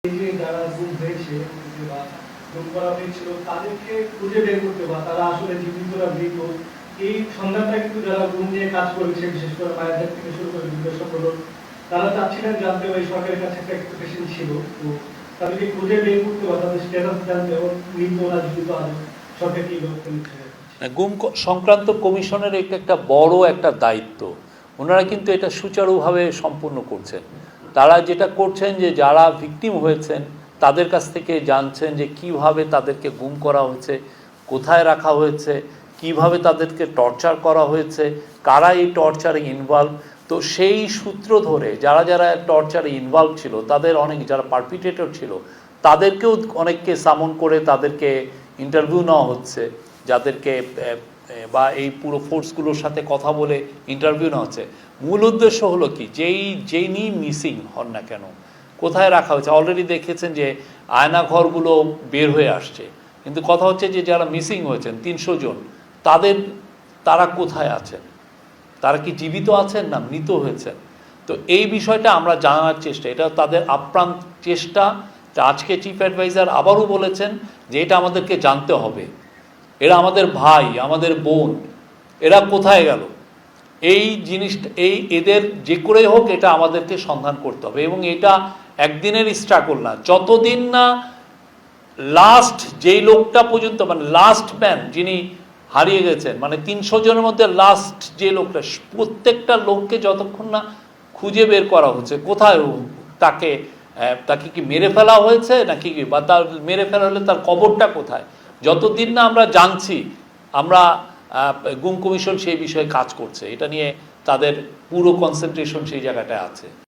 এই যে যারা গুম হয়েছে বা গুম করা হয়েছিল তাদেরকে খুঁজে বের করতে বা তারা আসলে জীবিতরা মৃত এই সন্ধানটা কিন্তু যারা গুম নিয়ে কাজ করেছে বিশেষ করে মায়েদের থেকে শুরু করে বিভিন্ন সকল তারা চাচ্ছিলেন জানতে ওই সরকারের কাছে একটা এক্সপেকটেশন ছিল। তো তাদেরকে খুঁজে বের করতে বা তাদের স্ট্যাটাস জানতে এবং মৃত না জীবিত আজ সরকার কি ব্যবস্থা নিচ্ছে? গুম সংক্রান্ত কমিশনের একটা বড় একটা দায়িত্ব, ওনারা কিন্তু এটা সুচারুভাবে সম্পূর্ণ করছেন। তারা যেটা করছেন যে যারা ভিকটিম হয়েছেন তাদের কাছ থেকে জানছেন যে কিভাবে তাদেরকে গুম করা হয়েছে, কোথায় রাখা হয়েছে, কিভাবে তাদেরকে টর্চার করা হয়েছে, কারা এই টর্চারে ইনভলভ। তো সেই সূত্র ধরে যারা যারা টর্চারে ইনভলভ ছিল তাদের অনেক, যারা পারপিটেটর ছিল তাদেরকেও অনেককে সামন করে তাদেরকে ইন্টারভিউ নেওয়া হচ্ছে, যাদেরকে বা এই পুরো ফোর্সগুলোর সাথে কথা বলে ইন্টারভিউ নেওয়া হচ্ছে। মূল উদ্দেশ্য হলো কি, যেই মিসিং হন না কেন কোথায় রাখা হয়েছে। অলরেডি দেখেছেন যে আয়নাঘরগুলো বের হয়ে আসছে, কিন্তু কথা হচ্ছে যে যারা মিসিং হয়েছেন 300 জন, তারা কোথায় আছেন, তারা কি জীবিত আছেন না মৃত হয়েছেন। তো এই বিষয়টা আমরা জানার চেষ্টা, এটা তাদের আপ্রাণ চেষ্টা। আজকে চিফ অ্যাডভাইজার আবারও বলেছেন যে এটা আমাদেরকে জানতে হবে, এরা আমাদের ভাই, আমাদের বোন, এরা কোথায় গেল। এই জিনিসটা এদের যে করে হোক এটা আমাদেরকে সন্ধান করতে হবে। এবং এটা একদিনের স্ট্রাগল না, যতদিন না লাস্ট যেই লোকটা পর্যন্ত, মানে লাস্ট ম্যান যিনি হারিয়ে গেছেন, মানে 300 জনের মধ্যে লাস্ট যে লোকটা, প্রত্যেকটা লোককে যতক্ষণ না খুঁজে বের করা হচ্ছে কোথায় তাকে কি মেরে ফেলা হয়েছে নাকি, বা তার মেরে ফেলা হলে তার কবরটা কোথায়, যতদিন না আমরা জানছি, আমরা গুম কমিশন সেই বিষয়ে কাজ করছে। এটা নিয়ে তাদের পুরো কনসেন্ট্রেশন সেই জায়গাটায় আছে।